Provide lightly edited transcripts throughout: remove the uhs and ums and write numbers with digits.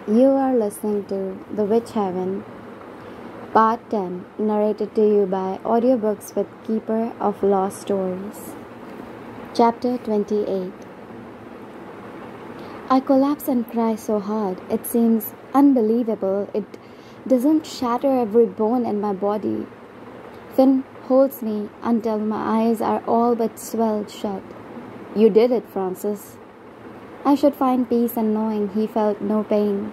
You are listening to The Witch Heaven, Part 10, narrated to you by Audiobooks with Keeper of Lost Stories. Chapter 28. I collapse and cry so hard, it seems unbelievable. It doesn't shatter every bone in my body. Finn holds me until my eyes are all but swelled shut. You did it, Francis. I should find peace in knowing he felt no pain.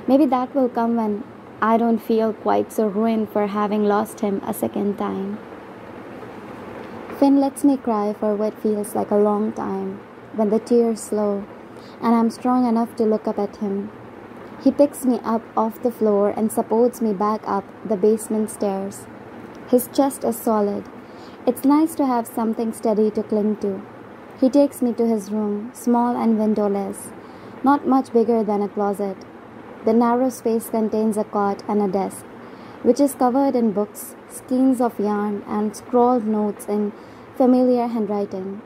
Maybe that will come when I don't feel quite so ruined for having lost him a second time. Finn lets me cry for what feels like a long time, when the tears slow, and I'm strong enough to look up at him. He picks me up off the floor and supports me back up the basement stairs. His chest is solid. It's nice to have something steady to cling to. He takes me to his room, small and windowless, not much bigger than a closet. The narrow space contains a cot and a desk, which is covered in books, skeins of yarn, and scrawled notes in familiar handwriting.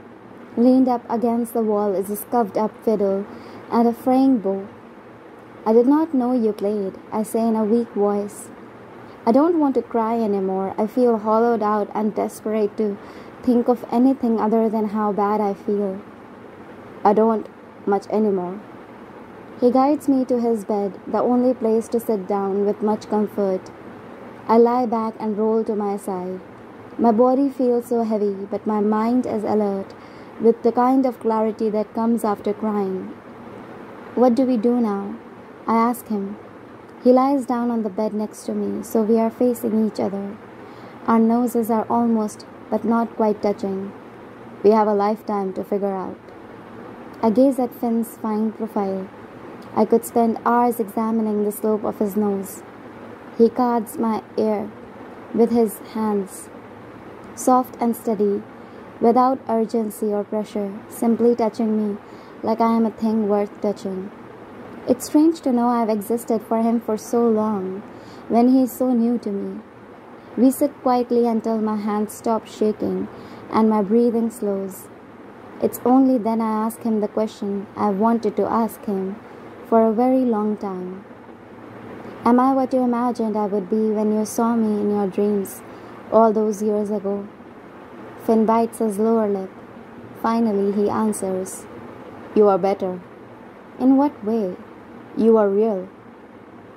Leaned up against the wall is a scuffed-up fiddle and a fraying bow. "I did not know you played," I say in a weak voice. I don't want to cry anymore. I feel hollowed out and desperate to think of anything other than how bad I feel. I don't much anymore. He guides me to his bed, the only place to sit down with much comfort. I lie back and roll to my side. My body feels so heavy, but my mind is alert, with the kind of clarity that comes after crying. What do we do now? I ask him. He lies down on the bed next to me, so we are facing each other. Our noses are almost, but not quite touching. We have a lifetime to figure out. I gaze at Finn's fine profile. I could spend hours examining the slope of his nose. He cards my ear with his hands, soft and steady, without urgency or pressure, simply touching me like I am a thing worth touching. It's strange to know I've existed for him for so long, when he is so new to me. We sit quietly until my hands stop shaking and my breathing slows. It's only then I ask him the question I've wanted to ask him for a very long time. Am I what you imagined I would be when you saw me in your dreams all those years ago? Finn bites his lower lip. Finally, he answers, "You are better." In what way? You are real.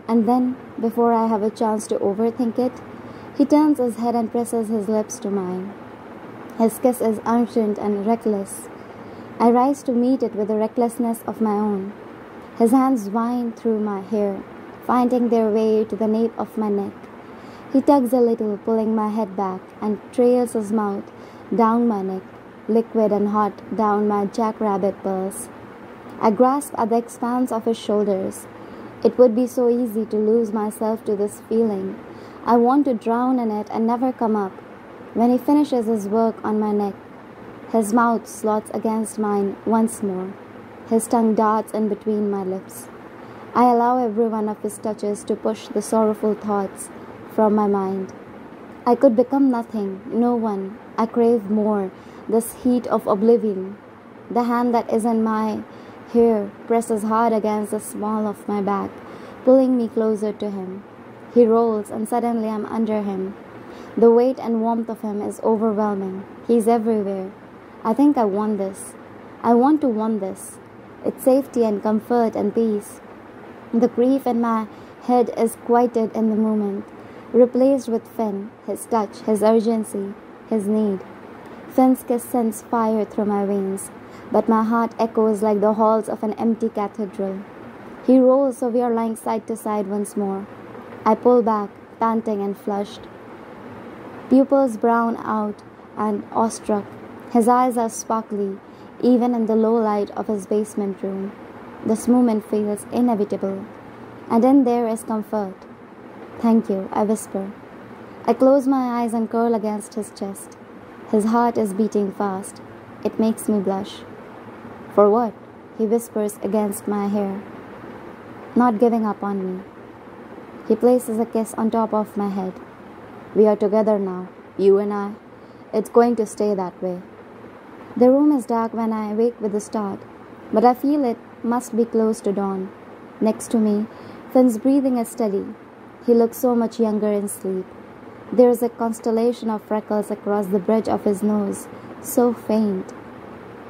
And then, before I have a chance to overthink it, he turns his head and presses his lips to mine. His kiss is urgent and reckless. I rise to meet it with a recklessness of my own. His hands wind through my hair, finding their way to the nape of my neck. He tugs a little, pulling my head back, and trails his mouth down my neck, liquid and hot down my jackrabbit pearls. I grasp at the expanse of his shoulders. It would be so easy to lose myself to this feeling. I want to drown in it and never come up. When he finishes his work on my neck, his mouth slots against mine once more. His tongue darts in between my lips. I allow every one of his touches to push the sorrowful thoughts from my mind. I could become nothing, no one. I crave more, this heat of oblivion. The hand that is in my hair presses hard against the small of my back, pulling me closer to him. He rolls, and suddenly I'm under him. The weight and warmth of him is overwhelming. He's everywhere. I think I want this. I want to want this. It's safety and comfort and peace. The grief in my head is quieted in the moment, replaced with Finn, his touch, his urgency, his need. Finn's kiss sends fire through my veins, but my heart echoes like the halls of an empty cathedral. He rolls, so we are lying side to side once more. I pull back, panting and flushed. Pupils brown out and awestruck. His eyes are sparkly, even in the low light of his basement room. This moment feels inevitable, and in there is comfort. "Thank you," I whisper. I close my eyes and curl against his chest. His heart is beating fast. It makes me blush. "For what?" he whispers against my hair. "Not giving up on me." He places a kiss on top of my head. "We are together now, you and I. It's going to stay that way." The room is dark when I wake with a start, but I feel it must be close to dawn. Next to me, Finn's breathing is steady. He looks so much younger in sleep. There is a constellation of freckles across the bridge of his nose, so faint.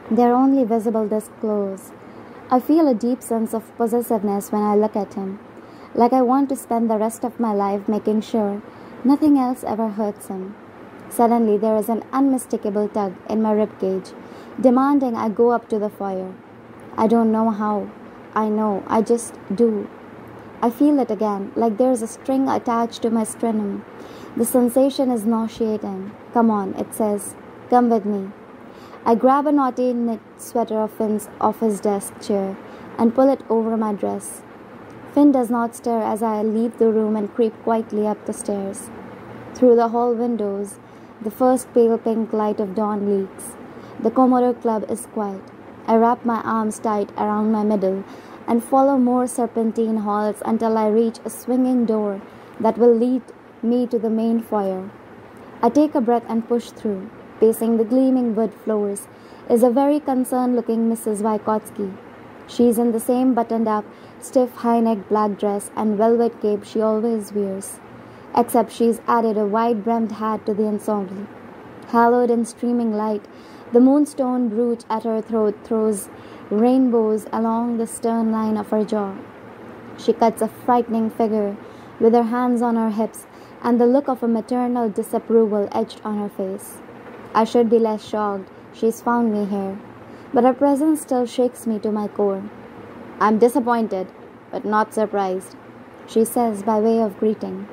They are only visible this close. I feel a deep sense of possessiveness when I look at him, like I want to spend the rest of my life making sure nothing else ever hurts him. Suddenly there is an unmistakable tug in my ribcage, demanding I go up to the foyer. I don't know how. I know, I just do. I feel it again, like there is a string attached to my sternum. The sensation is nauseating. Come on, it says. Come with me. I grab a naughty knit sweater of Finn's off his desk chair and pull it over my dress. Finn does not stir as I leave the room and creep quietly up the stairs. Through the hall windows, the first pale pink light of dawn leaks. The Commodore Club is quiet. I wrap my arms tight around my middle and follow more serpentine halls until I reach a swinging door that will lead me to the main foyer. I take a breath and push through. Pacing the gleaming wood floors is a very concerned-looking Mrs. Vygotsky. She is in the same buttoned-up, stiff high-necked black dress and velvet cape she always wears, except she's added a wide-brimmed hat to the ensemble. Haloed in streaming light, the moonstone brooch at her throat throws rainbows along the stern line of her jaw. She cuts a frightening figure with her hands on her hips and the look of a maternal disapproval etched on her face. I should be less shocked. She's found me here. But her presence still shakes me to my core. I'm disappointed, but not surprised, she says by way of greeting.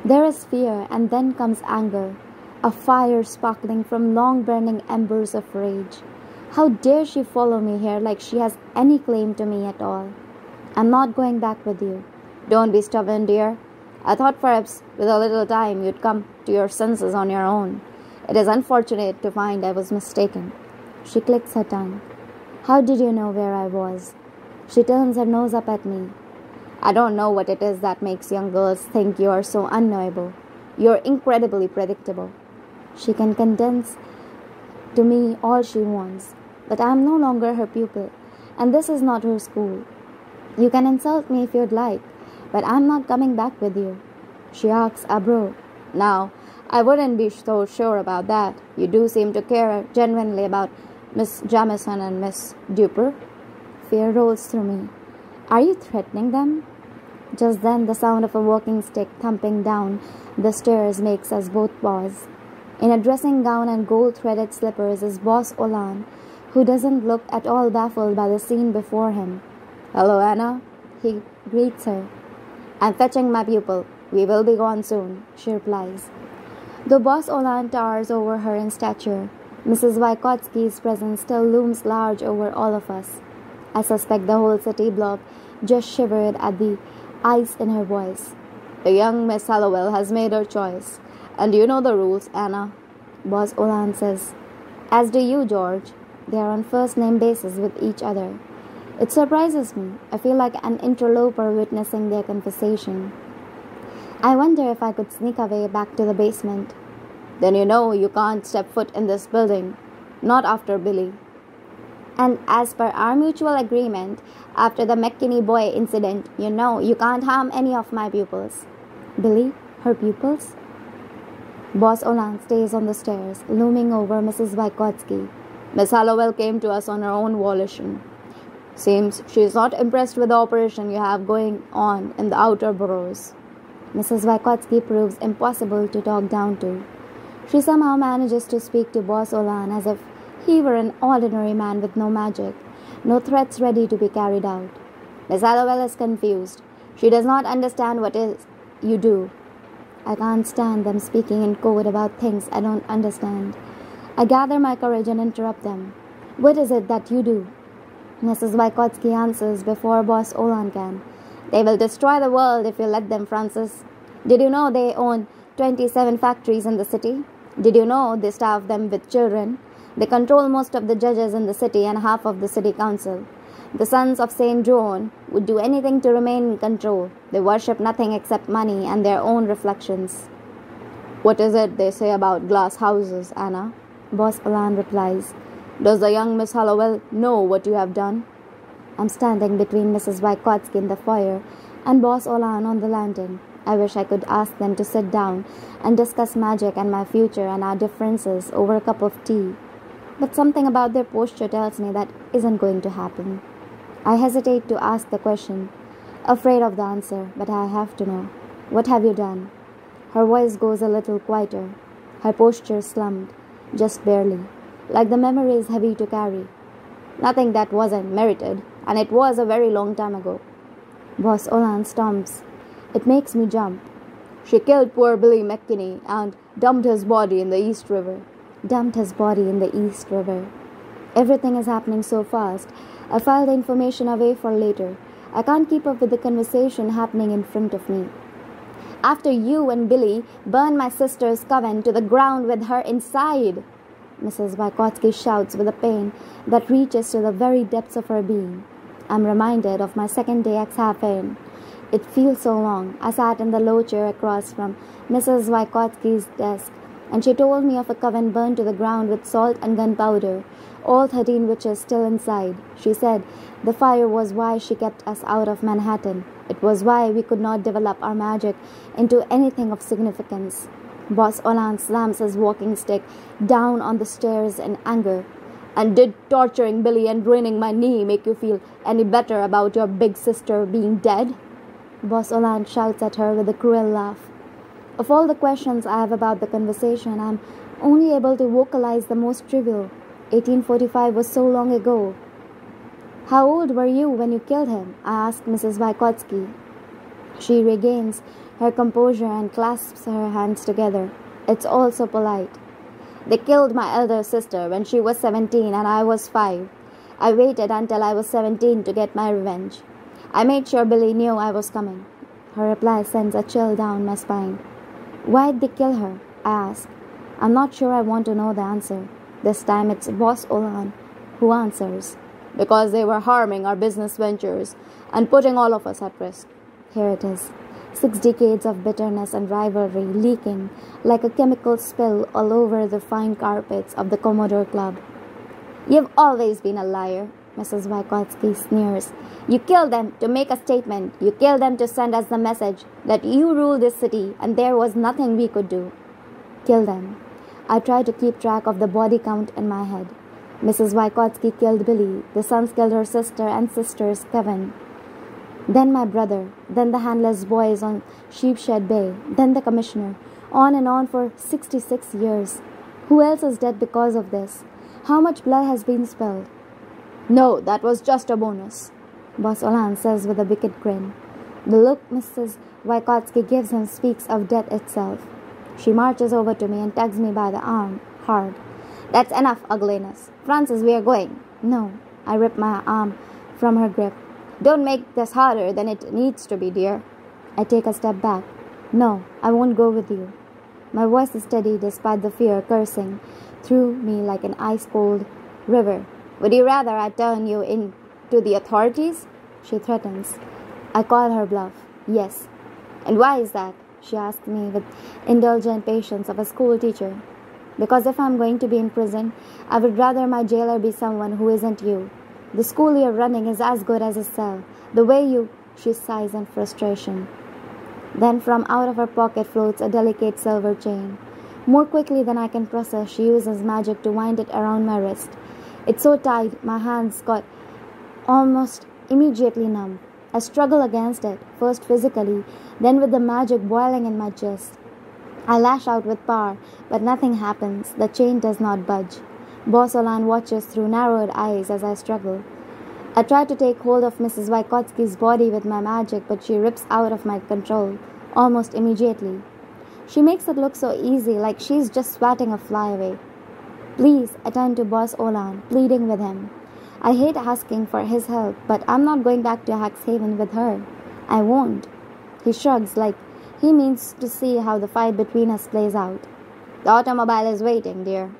There is fear, and then comes anger, a fire sparkling from long burning embers of rage. How dare she follow me here like she has any claim to me at all? I'm not going back with you. Don't be stubborn, dear. I thought perhaps with a little time you'd come to your senses on your own. It is unfortunate to find I was mistaken. She clicks her tongue. How did you know where I was? She turns her nose up at me. I don't know what it is that makes young girls think you are so unknowable. You're incredibly predictable. She can condense to me all she wants, but I am no longer her pupil, and this is not her school. You can insult me if you'd like, but I'm not coming back with you. She arcs a brow. Now, I wouldn't be so sure about that. You do seem to care genuinely about Miss Jamison and Miss Duper. Fear rolls through me. Are you threatening them? Just then the sound of a walking stick thumping down the stairs makes us both pause. In a dressing gown and gold-threaded slippers is Boss Olan, who doesn't look at all baffled by the scene before him. Hello, Anna, he greets her. I'm fetching my pupil. We will be gone soon, she replies. Though Boss Olan towers over her in stature, Mrs. Vygotsky's presence still looms large over all of us. I suspect the whole city block just shivered at the ice in her voice. The young Miss Hallowell has made her choice. And you know the rules, Anna, Boss Olan says. As do you, George. They are on first-name basis with each other. It surprises me. I feel like an interloper witnessing their conversation. I wonder if I could sneak away back to the basement. Then you know you can't step foot in this building. Not after Billy. And as per our mutual agreement, after the McKinney boy incident, you know you can't harm any of my pupils. Billy? Her pupils? Boss Olan stays on the stairs, looming over Mrs. Vygotsky. Miss Hallowell came to us on her own volition. Seems she is not impressed with the operation you have going on in the outer boroughs. Mrs. Vygotsky proves impossible to talk down to. She somehow manages to speak to Boss Olan as if he were an ordinary man with no magic, no threats ready to be carried out. Miss Hallowell is confused. She does not understand what it is you do. I can't stand them speaking in code about things I don't understand. I gather my courage and interrupt them. What is it that you do? Mrs. Vygotsky answers before Boss Olan can. They will destroy the world if you let them, Francis. Did you know they own 27 factories in the city? Did you know they staff them with children? They control most of the judges in the city and half of the city council. The sons of St. John would do anything to remain in control. They worship nothing except money and their own reflections. What is it they say about glass houses, Anna? Boss Olan replies. Does the young Miss Hallowell know what you have done? I'm standing between Mrs. Vygotsky in the foyer and Boss Olan on the lantern. I wish I could ask them to sit down and discuss magic and my future and our differences over a cup of tea. But something about their posture tells me that isn't going to happen. I hesitate to ask the question, afraid of the answer, but I have to know. What have you done? Her voice goes a little quieter. Her posture slumped, just barely, like the memory is heavy to carry. Nothing that wasn't merited, and it was a very long time ago. Boss Olan stomps. It makes me jump. She killed poor Billy McKinney and dumped his body in the East River. Dumped his body in the East River. Everything is happening so fast. I file the information away for later. I can't keep up with the conversation happening in front of me. After you and Billy burned my sister's coven to the ground with her inside, Mrs. Vygotsky shouts with a pain that reaches to the very depths of her being. I'm reminded of my second day at Hafen. It feels so long. I sat in the low chair across from Mrs. Vygotsky's desk, and she told me of a coven burned to the ground with salt and gunpowder, all 13 witches still inside. She said the fire was why she kept us out of Manhattan. It was why we could not develop our magic into anything of significance. Boss Olan slams his walking stick down on the stairs in anger. And did torturing Billy and ruining my knee make you feel any better about your big sister being dead? Boss Olan shouts at her with a cruel laugh. Of all the questions I have about the conversation, I am only able to vocalize the most trivial. 1845 was so long ago. How old were you when you killed him? I asked Mrs. Vygotsky. She regains her composure and clasps her hands together. It's all so polite. They killed my elder sister when she was 17 and I was 5. I waited until I was 17 to get my revenge. I made sure Billy knew I was coming. Her reply sends a chill down my spine. Why'd they kill her? I ask. I'm not sure I want to know the answer. This time it's Boss Olan who answers. Because they were harming our business ventures and putting all of us at risk. Here it is. 6 decades of bitterness and rivalry leaking like a chemical spill all over the fine carpets of the Commodore Club. You've always been a liar, Mrs. Vygotsky sneers. You killed them to make a statement. You killed them to send us the message that you rule this city and there was nothing we could do. Kill them. I try to keep track of the body count in my head. Mrs. Vygotsky killed Billy. The sons killed her sister and sister's Kevin. Then my brother. Then the handless boys on Sheepshead Bay. Then the commissioner. On and on for 66 years. Who else is dead because of this? How much blood has been spilled? No, that was just a bonus, Boss Olan says with a wicked grin. The look Mrs. Vygotsky gives him speaks of death itself. She marches over to me and tugs me by the arm, hard. That's enough ugliness. Francis, we are going. No, I rip my arm from her grip. Don't make this harder than it needs to be, dear. I take a step back. No, I won't go with you. My voice is steady despite the fear coursing through me like an ice-cold river. Would you rather I turn you in to the authorities? She threatens. I call her bluff. Yes. And why is that? She asks me with indulgent patience of a school teacher. Because if I'm going to be in prison, I would rather my jailer be someone who isn't you. The school you're running is as good as a cell. The way you... She sighs in frustration. Then from out of her pocket floats a delicate silver chain. More quickly than I can process, she uses magic to wind it around my wrist. It's so tight, my hands got almost immediately numb. I struggle against it, first physically, then with the magic boiling in my chest. I lash out with power, but nothing happens. The chain does not budge. Boss Olan watches through narrowed eyes as I struggle. I try to take hold of Mrs. Vygotsky's body with my magic, but she rips out of my control, almost immediately. She makes it look so easy, like she's just swatting a fly away. Please, I turn to Boss Olan, pleading with him. I hate asking for his help, but I'm not going back to Haxhaven with her. I won't. He shrugs like he means to see how the fight between us plays out. The automobile is waiting, dear.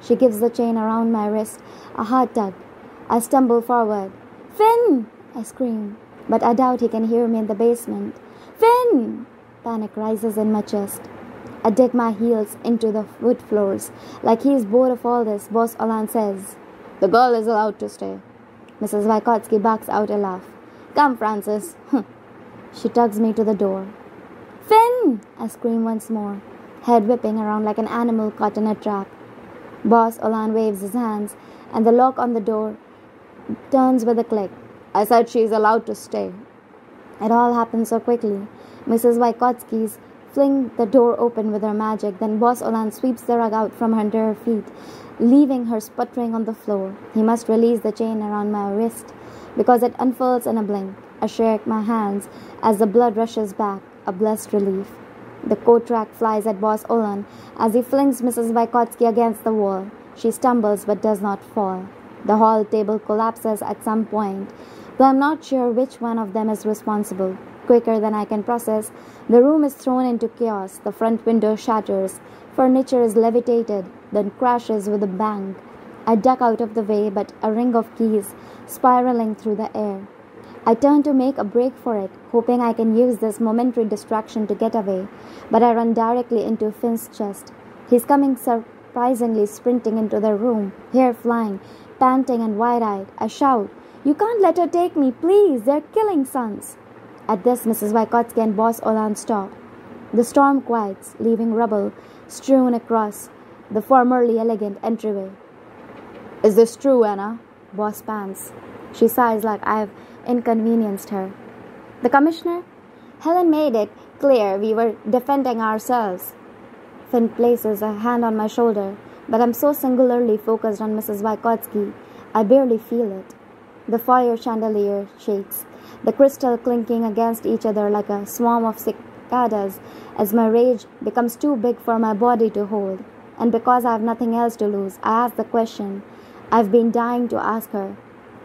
She gives the chain around my wrist a hard tug. I stumble forward. Finn! I scream, but I doubt he can hear me in the basement. Finn! Panic rises in my chest. I dig my heels into the wood floors. Like he is bored of all this, Boss Olan says, The girl is allowed to stay. Mrs. Vygotsky barks out a laugh. Come, Francis. She tugs me to the door. Finn! I scream once more, head whipping around like an animal caught in a trap. Boss Olan waves his hands, and the lock on the door turns with a click. I said she's allowed to stay. It all happens so quickly. Mrs. Vygotsky's fling the door open with her magic, then Boss Olan sweeps the rug out from under her feet, leaving her sputtering on the floor. He must release the chain around my wrist, because it unfurls in a blink. I shake my hands as the blood rushes back, a blessed relief. The coat rack flies at Boss Olan as he flings Mrs. Vygotsky against the wall. She stumbles but does not fall. The hall table collapses at some point, though I'm not sure which one of them is responsible. Quicker than I can process, the room is thrown into chaos. The front window shatters. Furniture is levitated, then crashes with a bang. I duck out of the way, but a ring of keys spiraling through the air. I turn to make a break for it, hoping I can use this momentary distraction to get away, but I run directly into Finn's chest. He's coming surprisingly sprinting into the room, hair flying, panting and wide-eyed. I shout, "You can't let her take me, please! They're killing sons!" At this, Mrs. Vygotsky and Boss Olan stop. The storm quiets, leaving rubble strewn across the formerly elegant entryway. "Is this true, Anna?" Boss pants. She sighs like I've inconvenienced her. "The commissioner? Helen made it clear we were defending ourselves." Finn places a hand on my shoulder, but I'm so singularly focused on Mrs. Vygotsky, I barely feel it. The foyer chandelier shakes, the crystal clinking against each other like a swarm of cicadas as my rage becomes too big for my body to hold. And because I have nothing else to lose, I ask the question I've been dying to ask her.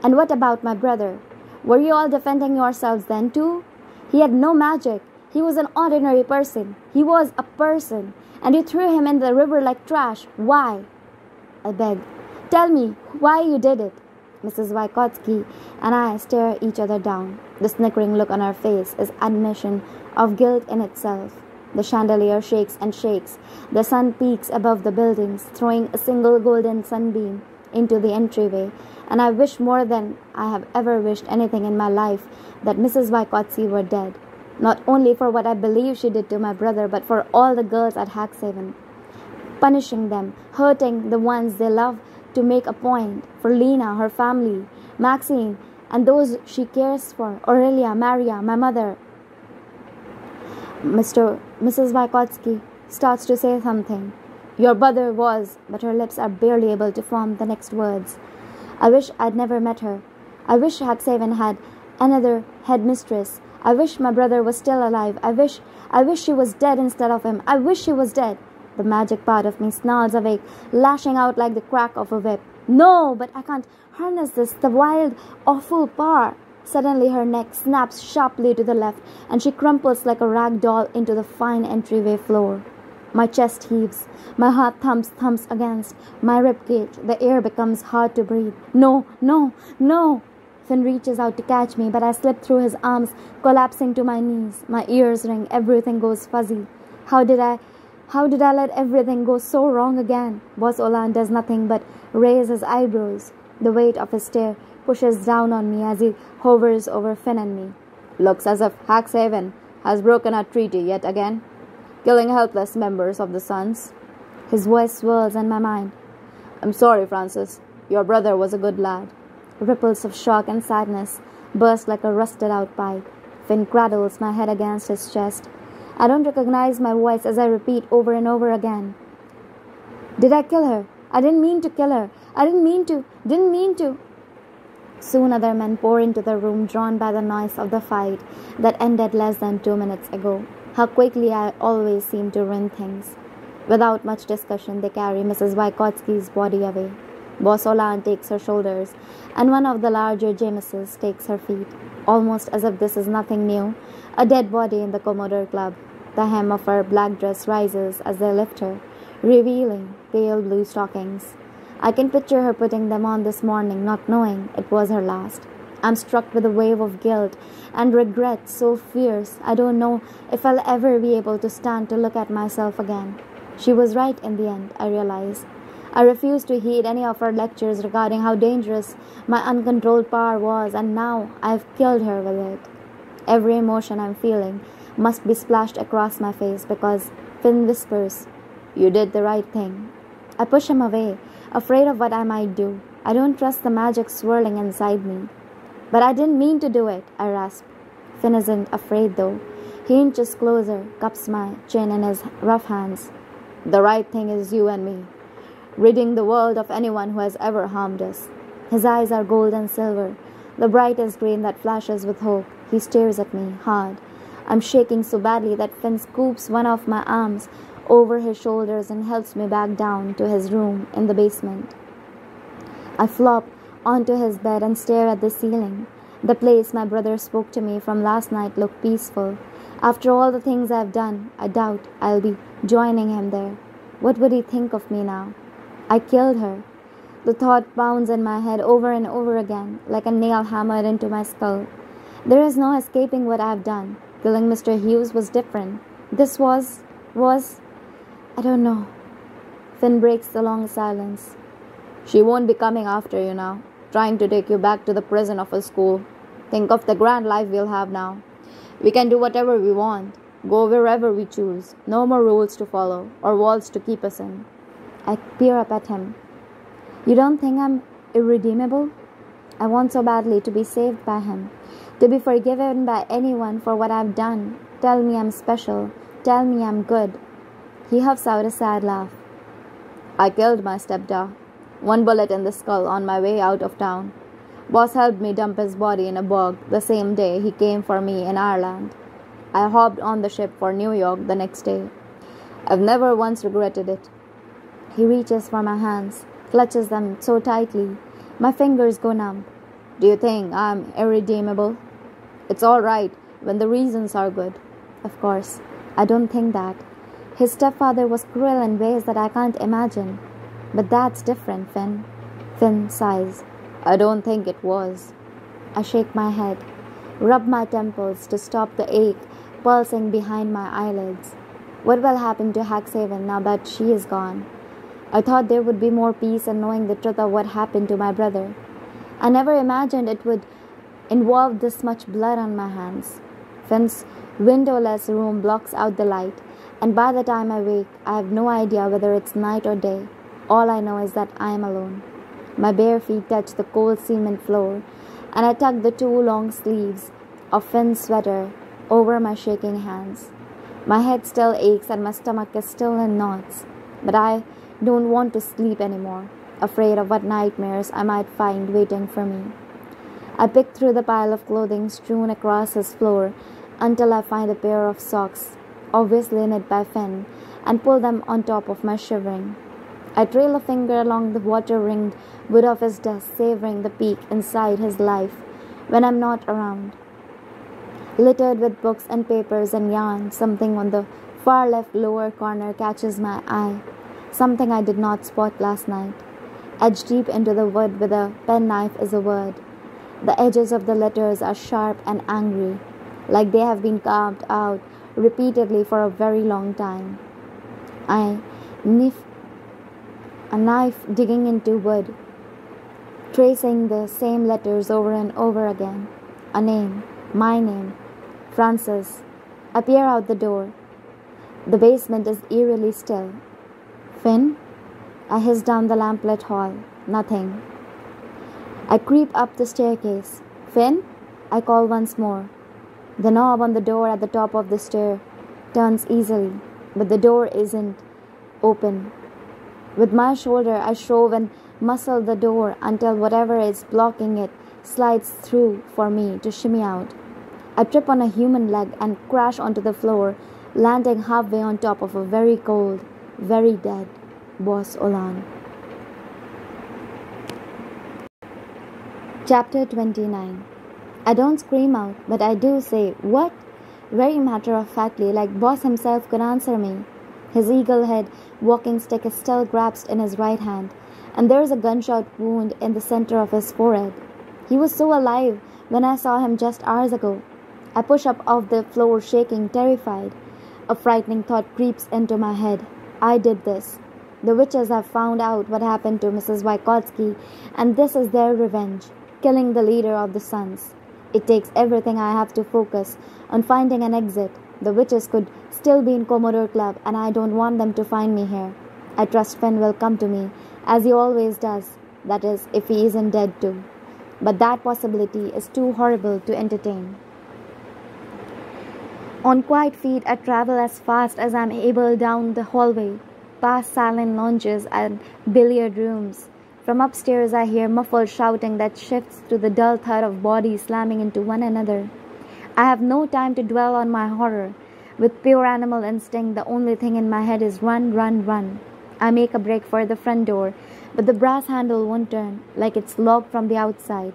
"And what about my brother? Were you all defending yourselves then too? He had no magic. He was an ordinary person. He was a person. And you threw him in the river like trash. Why?" I beg. "Tell me why you did it." Mrs. Vygotsky and I stare each other down. The snickering look on her face is admission of guilt in itself. The chandelier shakes and shakes. The sun peaks above the buildings, throwing a single golden sunbeam into the entryway, and I wish more than I have ever wished anything in my life that Mrs. Vygotsky were dead, not only for what I believe she did to my brother, but for all the girls at Haxhaven, punishing them, hurting the ones they love to make a point, for Lena, her family, Maxine, and those she cares for, Aurelia, Maria, my mother. Mrs. Vygotsky starts to say something. "Your brother was," but her lips are barely able to form the next words. I wish I'd never met her. I wish Haxhaven had another headmistress. I wish my brother was still alive. I wish she was dead instead of him. I wish she was dead. The magic part of me snarls awake, lashing out like the crack of a whip. "No, but I can't harness this, the wild, awful power." Suddenly her neck snaps sharply to the left, and she crumples like a rag doll into the fine entryway floor. My chest heaves. My heart thumps against my ribcage. The air becomes hard to breathe. "No, no, no!" Finn reaches out to catch me, but I slip through his arms, collapsing to my knees. My ears ring. Everything goes fuzzy. How did I let everything go so wrong again? Boss Olan does nothing but raise his eyebrows. The weight of his stare pushes down on me as he hovers over Finn and me. "Looks as if Haxhaven has broken a treaty yet again, killing helpless members of the Sons." His voice swirls in my mind. "I'm sorry, Francis. Your brother was a good lad." Ripples of shock and sadness burst like a rusted-out pipe. Finn cradles my head against his chest. I don't recognize my voice as I repeat over and over again. "Did I kill her? I didn't mean to kill her. I didn't mean to. Soon other men pour into the room, drawn by the noise of the fight that ended less than 2 minutes ago. How quickly I always seem to ruin things. Without much discussion, they carry Mrs. Vygotsky's body away. Boss Olan takes her shoulders, and one of the larger Jameses takes her feet. Almost as if this is nothing new, a dead body in the Commodore Club. The hem of her black dress rises as they lift her, revealing pale blue stockings. I can picture her putting them on this morning, not knowing it was her last. I'm struck with a wave of guilt and regret so fierce I don't know if I'll ever be able to stand to look at myself again. She was right in the end, I realize. I refused to heed any of her lectures regarding how dangerous my uncontrolled power was, and now I've killed her with it. Every emotion I'm feeling must be splashed across my face because Finn whispers, "You did the right thing." I push him away, afraid of what I might do. I don't trust the magic swirling inside me. "But I didn't mean to do it," I rasp. Finn isn't afraid though. He inches closer, cups my chin in his rough hands. "The right thing is you and me, ridding the world of anyone who has ever harmed us." His eyes are gold and silver, the brightest green that flashes with hope. He stares at me hard. I'm shaking so badly that Finn scoops one of my arms over his shoulders and helps me back down to his room in the basement. I flop onto his bed and stare at the ceiling. The place my brother spoke to me from last night looked peaceful. After all the things I've done, I doubt I'll be joining him there. What would he think of me now? I killed her. The thought pounds in my head over and over again, like a nail hammered into my skull. There is no escaping what I've done. Killing Mr. Hughes was different. This was, I don't know. Finn breaks the long silence. "She won't be coming after you now, trying to take you back to the prison of a school. Think of the grand life we'll have now. We can do whatever we want, go wherever we choose. No more rules to follow, or walls to keep us in." I peer up at him. "You don't think I'm irredeemable?" I want so badly to be saved by him, to be forgiven by anyone for what I've done. Tell me I'm special. Tell me I'm good. He huffs out a sad laugh. "I killed my stepdad. One bullet in the skull on my way out of town. Boss helped me dump his body in a bog the same day he came for me in Ireland. I hopped on the ship for New York the next day. I've never once regretted it." He reaches for my hands, clutches them so tightly. My fingers go numb. "Do you think I'm irredeemable? It's all right when the reasons are good." Of course, I don't think that. His stepfather was cruel in ways that I can't imagine. But that's different, Finn. Finn sighs. "I don't think it was." I shake my head, rub my temples to stop the ache pulsing behind my eyelids. What will happen to Haxhaven now that she is gone? I thought there would be more peace in knowing the truth of what happened to my brother. I never imagined it would involve this much blood on my hands. Finn's windowless room blocks out the light, and by the time I wake, I have no idea whether it's night or day. All I know is that I am alone. My bare feet touch the cold cement floor, and I tug the two long sleeves of Finn's sweater over my shaking hands. My head still aches and my stomach is still in knots, but I don't want to sleep anymore, afraid of what nightmares I might find waiting for me. I pick through the pile of clothing strewn across his floor until I find a pair of socks, obviously knit by Finn, and pull them on top of my shivering. I trail a finger along the water-ringed wood of his desk, savoring the peek inside his life when I'm not around. Littered with books and papers and yarn, something on the far left lower corner catches my eye, something I did not spot last night. Edged deep into the wood with a penknife is a word. The edges of the letters are sharp and angry, like they have been carved out repeatedly for a very long time. A knife digging into wood, tracing the same letters over and over again. A name, my name, Francis. I peer out the door. The basement is eerily still. "Finn?" I hiss down the lamplit hall. Nothing. I creep up the staircase. "Finn?" I call once more. The knob on the door at the top of the stair turns easily, but the door isn't open. With my shoulder, I shove and muscle the door until whatever is blocking it slides through for me to shimmy out. I trip on a human leg and crash onto the floor, landing halfway on top of a very cold, very dead Boss Olan. Chapter 29. I don't scream out, but I do say, "What?" very matter-of-factly, like Boss himself could answer me. His eagle-head walking stick is still grasped in his right hand, and there is a gunshot wound in the center of his forehead. He was so alive when I saw him just hours ago. I push up off the floor, shaking, terrified. A frightening thought creeps into my head. I did this. The witches have found out what happened to Mrs. Wykotsky, and this is their revenge, killing the leader of the Sons. It takes everything I have to focus on finding an exit. The witches could still be in Commodore Club, and I don't want them to find me here. I trust Finn will come to me, as he always does. That is, if he isn't dead too. But that possibility is too horrible to entertain. On quiet feet, I travel as fast as I am able down the hallway, past silent lounges and billiard rooms. From upstairs, I hear muffled shouting that shifts to the dull thud of bodies slamming into one another. I have no time to dwell on my horror. With pure animal instinct, the only thing in my head is run, run, run. I make a break for the front door, but the brass handle won't turn, like it's locked from the outside.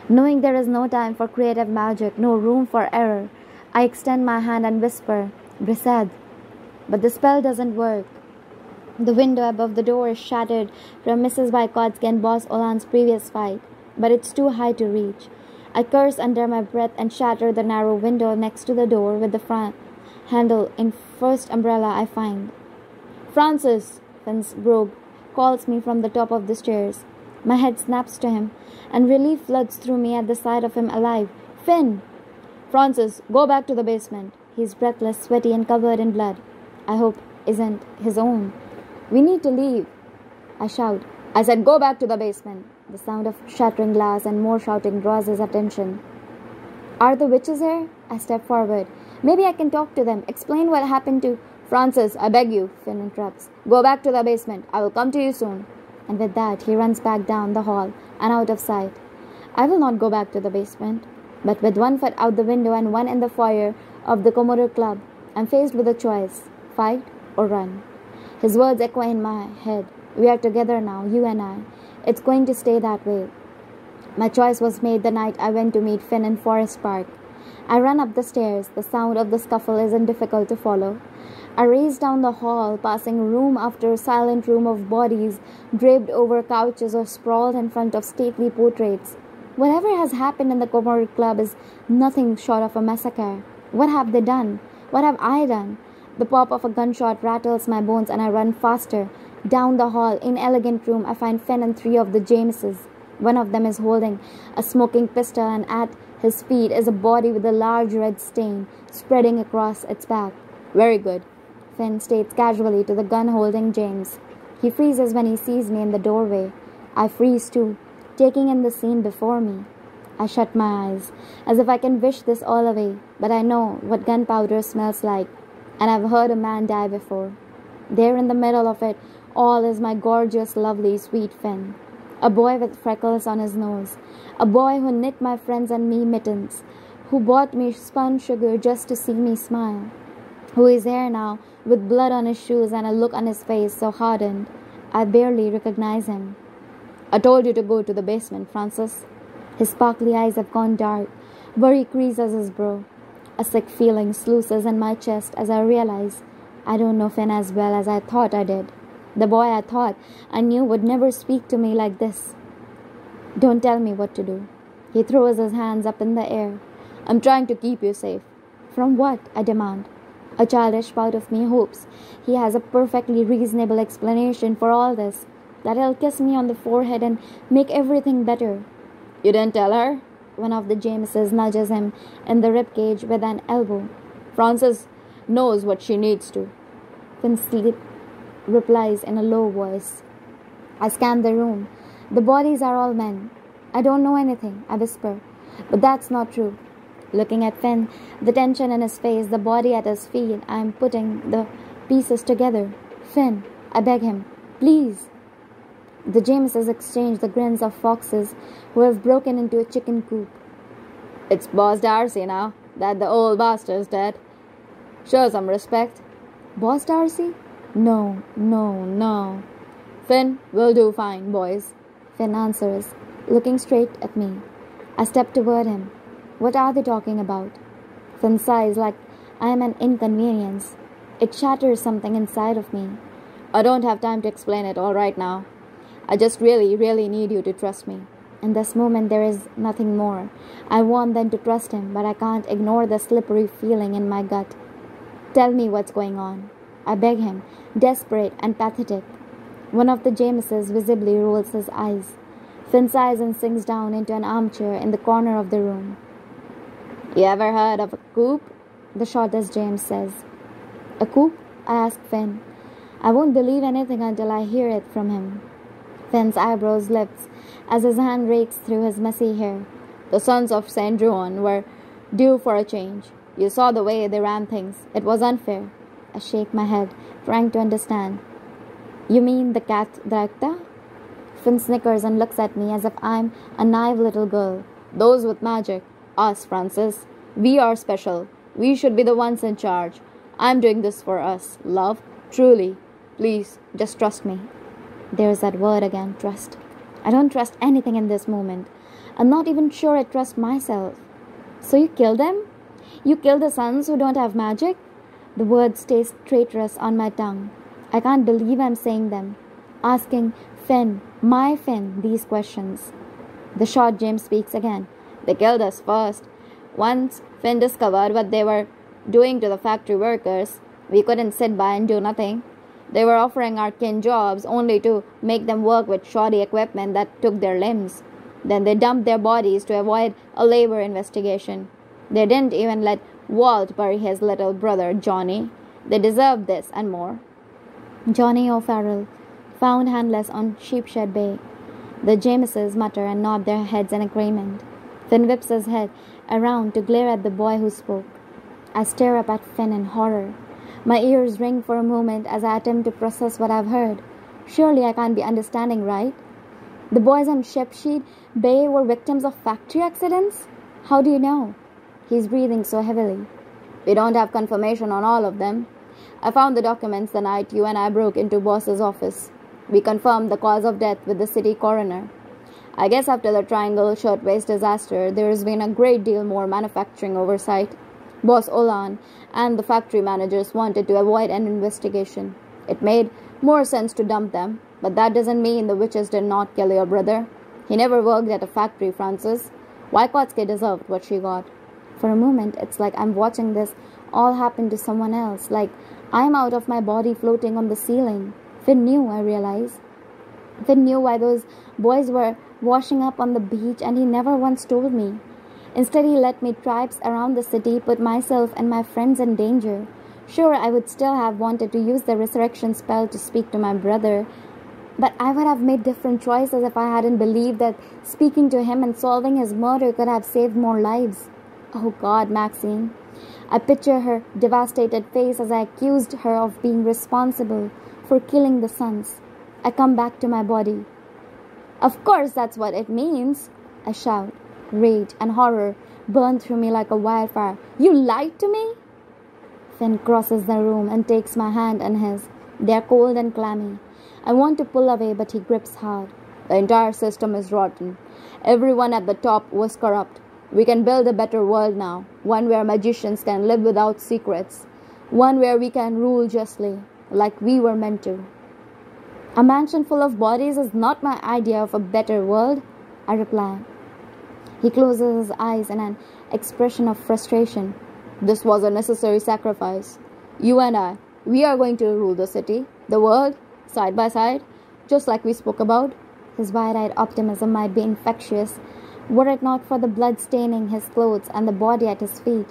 Knowing there is no time for creative magic, no room for error, I extend my hand and whisper, Brised. But the spell doesn't work. The window above the door is shattered from Mrs. Vygotsky and Boss Olan's previous fight, but it's too high to reach. I curse under my breath and shatter the narrow window next to the door with the front handle in first umbrella I find. Francis, Finn's rogue, calls me from the top of the stairs. My head snaps to him, and relief floods through me at the sight of him alive. Finn! Francis, go back to the basement. He's breathless, sweaty, and covered in blood. I hope isn't his own. We need to leave, I shout. I said go back to the basement. The sound of shattering glass and more shouting draws his attention. Are the witches here? I step forward. Maybe I can talk to them. Explain what happened to... Francis, I beg you, Finn interrupts. Go back to the basement. I will come to you soon. And with that, he runs back down the hall and out of sight. I will not go back to the basement. But with one foot out the window and one in the foyer of the Commodore Club, I'm faced with a choice. Fight or run. His words echo in my head. We are together now, you and I. It's going to stay that way. My choice was made the night I went to meet Finn in Forest Park. I run up the stairs. The sound of the scuffle isn't difficult to follow. I race down the hall, passing room after silent room of bodies draped over couches or sprawled in front of stately portraits. Whatever has happened in the Commodore Club is nothing short of a massacre. What have they done? What have I done? The pop of a gunshot rattles my bones and I run faster. Down the hall, in elegant room, I find Finn and three of the Jameses. One of them is holding a smoking pistol, and at his feet is a body with a large red stain spreading across its back. Very good, Finn states casually to the gun-holding James. He freezes when he sees me in the doorway. I freeze too, taking in the scene before me. I shut my eyes, as if I can wish this all away, but I know what gunpowder smells like, and I've heard a man die before. There in the middle of it all is my gorgeous, lovely, sweet Finn. A boy with freckles on his nose. A boy who knit my friends and me mittens. Who bought me spun sugar just to see me smile. Who is here now with blood on his shoes and a look on his face so hardened I barely recognize him. I told you to go to the basement, Francis. His sparkly eyes have gone dark. Worry creases his brow. A sick feeling sluices in my chest as I realize I don't know Finn as well as I thought I did. The boy I thought I knew would never speak to me like this. Don't tell me what to do. He throws his hands up in the air. I'm trying to keep you safe. From what? I demand. A childish part of me hopes he has a perfectly reasonable explanation for all this, that he'll kiss me on the forehead and make everything better. You didn't tell her? One of the Jameses nudges him in the ribcage with an elbow. Frances knows what she needs to. Finn replies in a low voice. I scan the room. The bodies are all men. I don't know anything, I whisper. But that's not true. Looking at Finn, the tension in his face, the body at his feet, I am putting the pieces together. Finn, I beg him, please. The Jameses exchange the grins of foxes who have broken into a chicken coop. It's Boss Darcy now, that the old bastard's dead. Show some respect. Boss Darcy? No. Finn, we'll do fine, boys. Finn answers, looking straight at me. I step toward him. What are they talking about? Finn sighs like I am an inconvenience. It shatters something inside of me. I don't have time to explain it all right now. I just really need you to trust me. In this moment there is nothing more. I want them to trust him, but I can't ignore the slippery feeling in my gut. Tell me what's going on. I beg him, desperate and pathetic. One of the Jameses visibly rolls his eyes. Finn sighs and sinks down into an armchair in the corner of the room. You ever heard of a coup? The shortest James says. A coup? I ask Finn. I won't believe anything until I hear it from him. Finn's eyebrows lifts as his hand rakes through his messy hair. The sons of Saint John were due for a change. You saw the way they ran things. It was unfair. I shake my head, trying to understand. You mean the cat Drakta? Finn snickers and looks at me as if I'm a naive little girl. Those with magic. Us, Francis. We are special. We should be the ones in charge. I'm doing this for us, love. Truly. Please, just trust me. There's that word again, trust. I don't trust anything in this moment. I'm not even sure I trust myself. So you killed them? You killed the sons who don't have magic? The words taste traitorous on my tongue. I can't believe I'm saying them. Asking Finn, my Finn, these questions. The short James speaks again. They killed us first. Once Finn discovered what they were doing to the factory workers, we couldn't sit by and do nothing. They were offering our kin jobs only to make them work with shoddy equipment that took their limbs. Then they dumped their bodies to avoid a labor investigation. They didn't even let Walt bury his little brother, Johnny. They deserved this and more. Johnny O'Farrell, found handless on Sheepshed Bay. The Jameses mutter and nod their heads in agreement. Finn whips his head around to glare at the boy who spoke. I stare up at Finn in horror. My ears ring for a moment as I attempt to process what I've heard. Surely I can't be understanding right. The boys on Sheepshed Bay were victims of factory accidents? How do you know? He's breathing so heavily. We don't have confirmation on all of them. I found the documents the night you and I broke into Boss's office. We confirmed the cause of death with the city coroner. I guess after the Triangle Shirtwaist disaster, there has been a great deal more manufacturing oversight. Boss Olan and the factory managers wanted to avoid an investigation. It made more sense to dump them, but that doesn't mean the witches did not kill your brother. He never worked at a factory, Francis. Wykotsky deserved what she got. For a moment, it's like I'm watching this all happen to someone else, like I'm out of my body floating on the ceiling. Finn knew, I realize. Finn knew why those boys were washing up on the beach, and he never once told me. Instead, he let me traipse around the city, put myself and my friends in danger. Sure, I would still have wanted to use the resurrection spell to speak to my brother, but I would have made different choices if I hadn't believed that speaking to him and solving his murder could have saved more lives. Oh God, Maxine. I picture her devastated face as I accused her of being responsible for killing the sons. I come back to my body. Of course that's what it means, I shout. Rage and horror burn through me like a wildfire. You lied to me? Finn crosses the room and takes my hand in his. They are cold and clammy. I want to pull away, but he grips hard. The entire system is rotten. Everyone at the top was corrupt. We can build a better world now, one where magicians can live without secrets, one where we can rule justly, like we were meant to. A mansion full of bodies is not my idea of a better world, I reply. He closes his eyes in an expression of frustration. This was a necessary sacrifice. You and I, we are going to rule the city, the world, side by side, just like we spoke about. His wide-eyed optimism might be infectious, were it not for the blood staining his clothes and the body at his feet.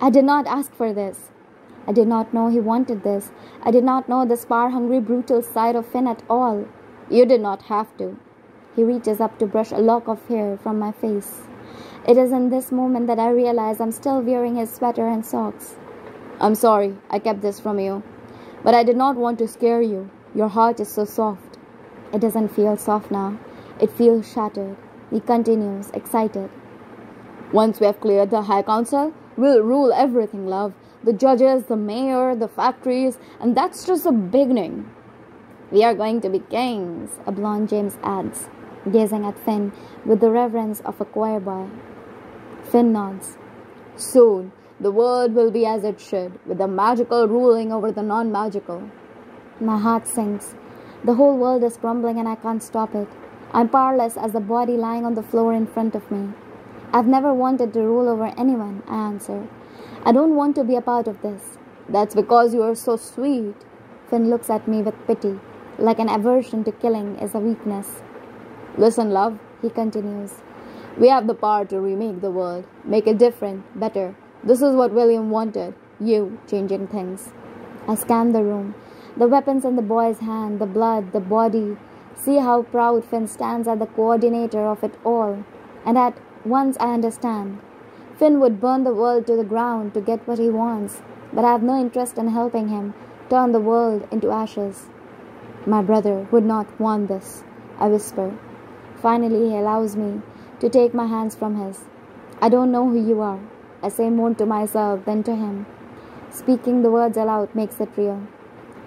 I did not ask for this. I did not know he wanted this. I did not know the power-hungry, brutal side of Finn at all. You did not have to. He reaches up to brush a lock of hair from my face. It is in this moment that I realize I'm still wearing his sweater and socks. I'm sorry I kept this from you, but I did not want to scare you. Your heart is so soft. It doesn't feel soft now. It feels shattered. He continues, excited. Once we have cleared the High Council, we'll rule everything, love. The judges, the mayor, the factories, and that's just the beginning. We are going to be kings, a blonde James adds, gazing at Finn with the reverence of a choir boy. Finn nods. Soon, the world will be as it should, with the magical ruling over the non-magical. My heart sinks. The whole world is crumbling and I can't stop it. I'm powerless as the body lying on the floor in front of me. I've never wanted to rule over anyone, I answer. I don't want to be a part of this. That's because you are so sweet. Finn looks at me with pity, like an aversion to killing is a weakness. Listen, love, he continues. We have the power to remake the world, make it different, better. This is what William wanted. You changing things. I scan the room. The weapons in the boy's hand, the blood, the body. See how proud Finn stands as the coordinator of it all. And at once I understand. Finn would burn the world to the ground to get what he wants, but I have no interest in helping him turn the world into ashes. My brother would not want this, I whisper. Finally, he allows me to take my hands from his. I don't know who you are, I say more to myself than to him. Speaking the words aloud makes it real.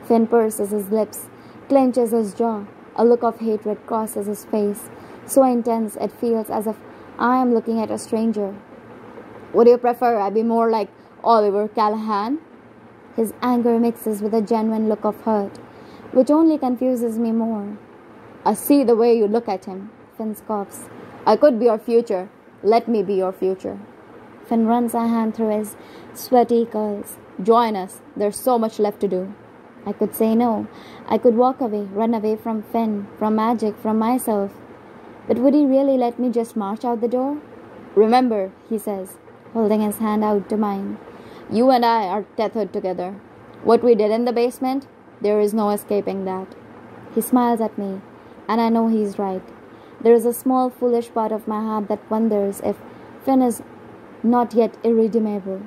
Finn purses his lips, clenches his jaw. A look of hatred crosses his face, so intense it feels as if I am looking at a stranger. Would you prefer I be more like Oliver Callahan? His anger mixes with a genuine look of hurt, which only confuses me more. I see the way you look at him, Finn scoffs. I could be your future. Let me be your future. Finn runs a hand through his sweaty curls. Join us. There's so much left to do. I could say no. I could walk away, run away from Finn, from magic, from myself. But would he really let me just march out the door? Remember, he says, holding his hand out to mine. You and I are tethered together. What we did in the basement, there is no escaping that. He smiles at me, and I know he's right. There is a small, foolish part of my heart that wonders if Finn is not yet irredeemable.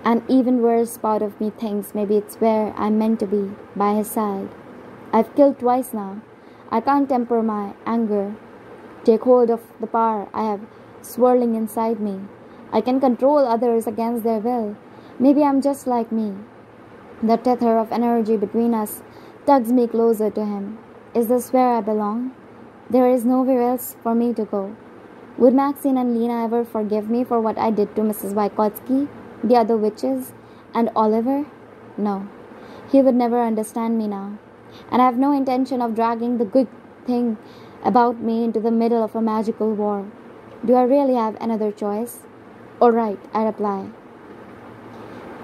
An even worse part of me thinks maybe it's where I'm meant to be, by his side. I've killed twice now. I can't temper my anger, take hold of the power I have swirling inside me. I can control others against their will. Maybe I'm just like me. The tether of energy between us tugs me closer to him. Is this where I belong? There is nowhere else for me to go. Would Maxine and Lena ever forgive me for what I did to Mrs. Vygotsky, the other witches, and Oliver? No. He would never understand me now. And I have no intention of dragging the good thing about me into the middle of a magical war. Do I really have another choice? All right, I reply.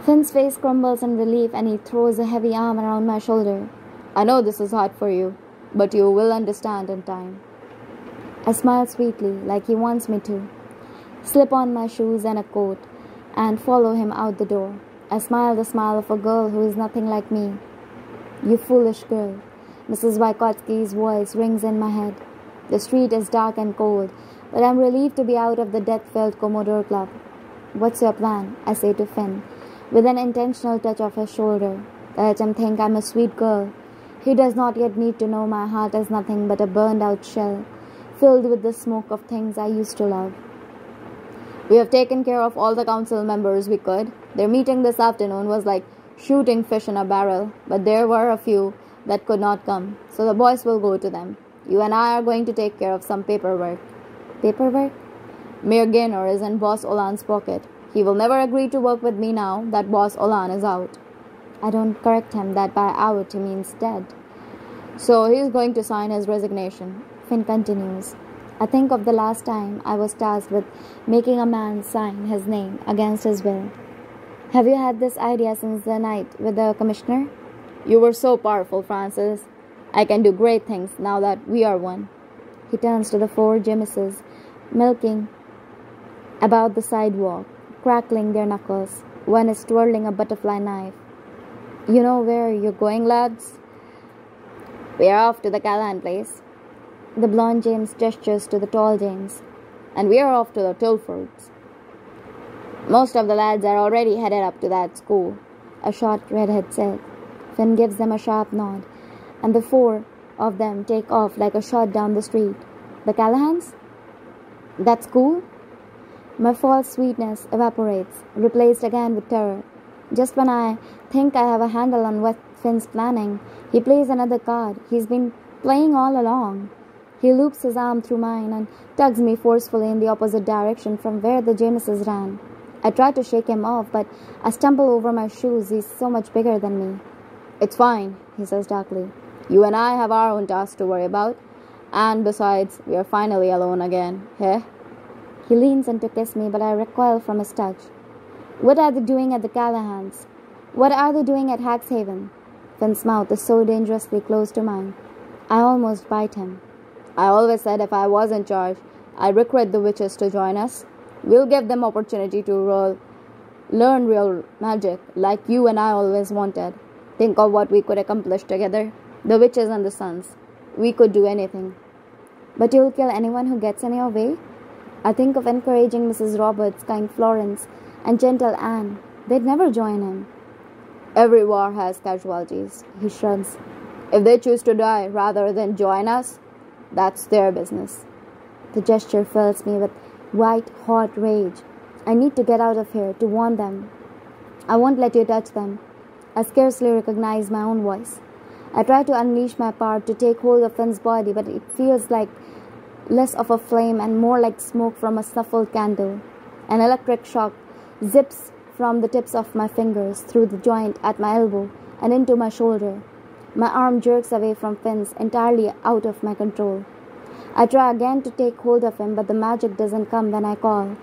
Finn's face crumbles in relief and he throws a heavy arm around my shoulder. I know this is hard for you, but you will understand in time. I smile sweetly, like he wants me to. Slip on my shoes and a coat, and follow him out the door. I smile the smile of a girl who is nothing like me. You foolish girl. Mrs. Vygotsky's voice rings in my head. The street is dark and cold, but I'm relieved to be out of the death-filled Commodore Club. What's your plan? I say to Finn, with an intentional touch of his shoulder. Let him think I'm a sweet girl. He does not yet need to know my heart is nothing but a burned-out shell, filled with the smoke of things I used to love. We have taken care of all the council members we could. Their meeting this afternoon was like shooting fish in a barrel, but there were a few that could not come, so the boys will go to them. You and I are going to take care of some paperwork. Paperwork? Mayor Gaynor is in Boss Olan's pocket. He will never agree to work with me now that Boss Olan is out. I don't correct him that by out he means dead. So he is going to sign his resignation. Finn continues. I think of the last time I was tasked with making a man sign his name against his will. Have you had this idea since the night with the commissioner? You were so powerful, Francis. I can do great things now that we are one. He turns to the four Jameses, milking about the sidewalk, crackling their knuckles. One is twirling a butterfly knife. You know where you're going, lads? We are off to the Callahan place. The blonde James gestures to the tall James. And we are off to the Tilfords. Most of the lads are already headed up to that school, a short redhead said. Finn gives them a sharp nod, and the four of them take off like a shot down the street. The Callahans? That school? My false sweetness evaporates, replaced again with terror. Just when I think I have a handle on what Finn's planning, he plays another card he's been playing all along. He loops his arm through mine and tugs me forcefully in the opposite direction from where the Jameses ran. I try to shake him off, but I stumble over my shoes. He's so much bigger than me. It's fine, he says darkly. You and I have our own tasks to worry about. And besides, we are finally alone again, eh? He leans in to kiss me, but I recoil from his touch. What are they doing at the Callahans? What are they doing at Haxhaven? Finn's mouth is so dangerously close to mine. I almost bite him. I always said if I was in charge, I recruit the witches to join us. We'll give them opportunity to learn real magic like you and I always wanted. Think of what we could accomplish together. The witches and the sons. We could do anything. But you'll kill anyone who gets in your way? I think of encouraging Mrs. Roberts, kind Florence, and gentle Anne. They'd never join him. Every war has casualties, he shrugs. If they choose to die rather than join us, that's their business. The gesture fills me with white, hot rage. I need to get out of here, to warn them. I won't let you touch them. I scarcely recognize my own voice. I try to unleash my power to take hold of Finn's body, but it feels like less of a flame and more like smoke from a snuffled candle. An electric shock zips from the tips of my fingers through the joint at my elbow and into my shoulder. My arm jerks away from Finn's, entirely out of my control. I try again to take hold of him, but the magic doesn't come when I call.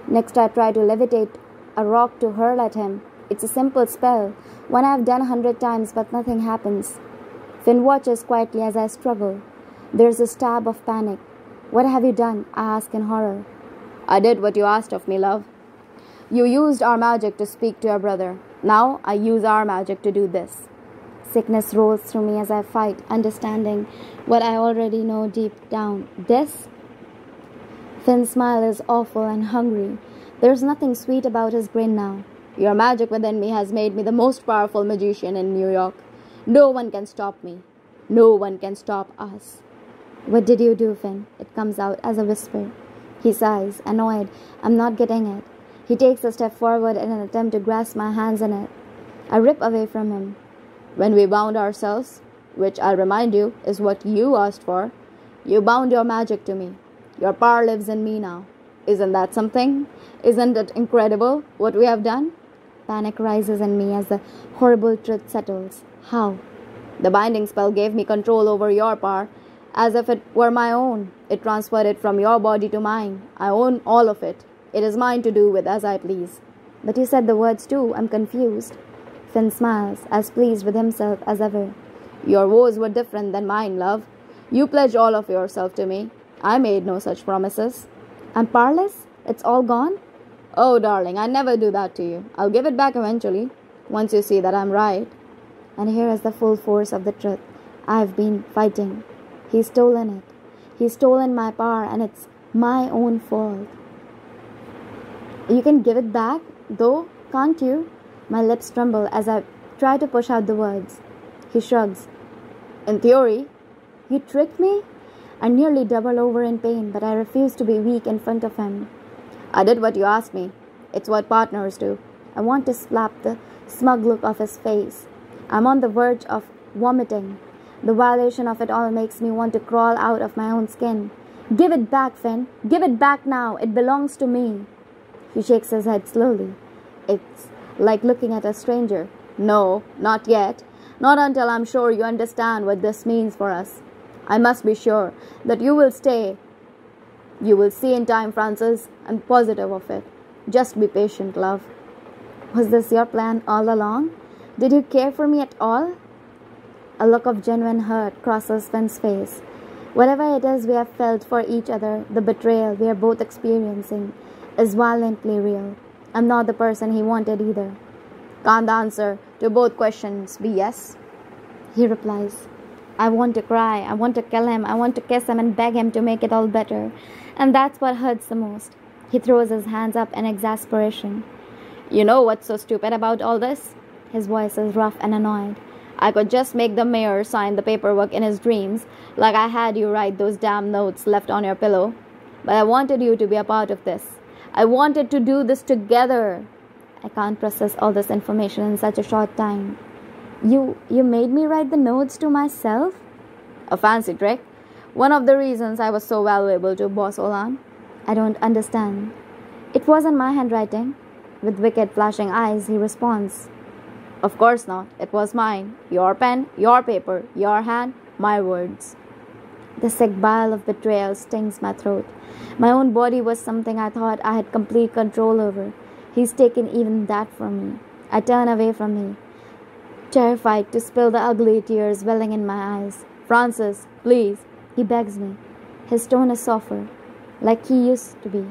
Next, I try to levitate a rock to hurl at him. It's a simple spell, one I've done 100 times, but nothing happens. Finn watches quietly as I struggle. There's a stab of panic. What have you done? I ask in horror. I did what you asked of me, love. You used our magic to speak to your brother. Now I use our magic to do this. Sickness rolls through me as I fight, understanding what I already know deep down. This? Finn's smile is awful and hungry. There's nothing sweet about his grin now. Your magic within me has made me the most powerful magician in New York. No one can stop me. No one can stop us. What did you do, Finn? It comes out as a whisper. He sighs, annoyed. I'm not getting it. He takes a step forward in an attempt to grasp my hands in it. I rip away from him. When we bound ourselves, which I'll remind you is what you asked for, you bound your magic to me. Your power lives in me now. Isn't that something? Isn't it incredible what we have done? Panic rises in me as the horrible truth settles. How? The binding spell gave me control over your power, as if it were my own. It transferred it from your body to mine. I own all of it. It is mine to do with as I please. But you said the words too. I'm confused. Finn smiles, as pleased with himself as ever. Your woes were different than mine, love. You pledged all of yourself to me. I made no such promises. I'm powerless? It's all gone? Oh, darling, I never do that to you. I'll give it back eventually, once you see that I'm right. And here is the full force of the truth. I've been fighting. He's stolen it. He's stolen my power, and it's my own fault. You can give it back, though, can't you? My lips tremble as I try to push out the words. He shrugs. In theory. You tricked me? I nearly double over in pain, but I refuse to be weak in front of him. I did what you asked me. It's what partners do. I want to slap the smug look off his face. I'm on the verge of vomiting. The violation of it all makes me want to crawl out of my own skin. Give it back, Finn. Give it back now. It belongs to me. He shakes his head slowly. It's like looking at a stranger. No, not yet. Not until I'm sure you understand what this means for us. I must be sure that you will stay. You will see in time, Francis. I'm positive of it. Just be patient, love. Was this your plan all along? Did you care for me at all? A look of genuine hurt crosses Finn's face. Whatever it is we have felt for each other, the betrayal we are both experiencing, is violently real. I'm not the person he wanted either. Can't the answer to both questions be yes? He replies. I want to cry. I want to kill him. I want to kiss him and beg him to make it all better. And that's what hurts the most. He throws his hands up in exasperation. You know what's so stupid about all this? His voice is rough and annoyed. I could just make the mayor sign the paperwork in his dreams, like I had you write those damn notes left on your pillow. But I wanted you to be a part of this. I wanted to do this together. I can't process all this information in such a short time. You made me write the notes to myself? A fancy trick. One of the reasons I was so valuable to Boss Olan. I don't understand. It wasn't my handwriting. With wicked flashing eyes, he responds. Of course not. It was mine. Your pen, your paper, your hand, my words. The sick bile of betrayal stings my throat. My own body was something I thought I had complete control over. He's taken even that from me. I turn away from him, terrified to spill the ugly tears welling in my eyes. Francis, please. He begs me. His tone is softer. like he used to be.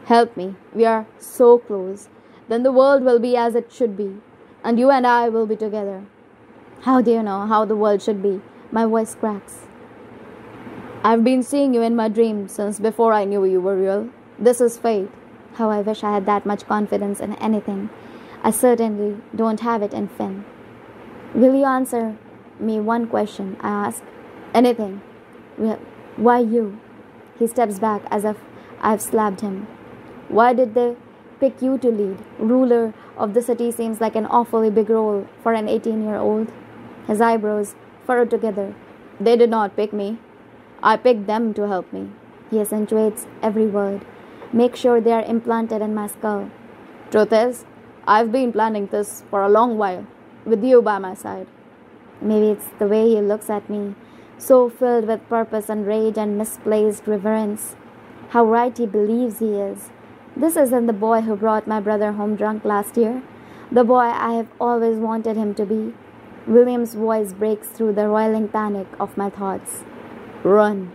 Help me. We are so close. Then the world will be as it should be, and you and I will be together. How do you know how the world should be? My voice cracks. I've been seeing you in my dreams since before I knew you were real. This is fate. How I wish I had that much confidence in anything. I certainly don't have it in Finn. Will you answer me one question? I ask. Anything. Why you? He steps back as if I've slapped him. Why did they pick you to lead? Ruler of the city seems like an awfully big role for an 18-year-old. His eyebrows furrowed together. They did not pick me. I picked them to help me. He accentuates every word. Make sure they are implanted in my skull. Truth is, I've been planning this for a long while, with you by my side. Maybe it's the way he looks at me, so filled with purpose and rage and misplaced reverence. How right he believes he is. This isn't the boy who brought my brother home drunk last year. The boy I have always wanted him to be. William's voice breaks through the roiling panic of my thoughts. Run.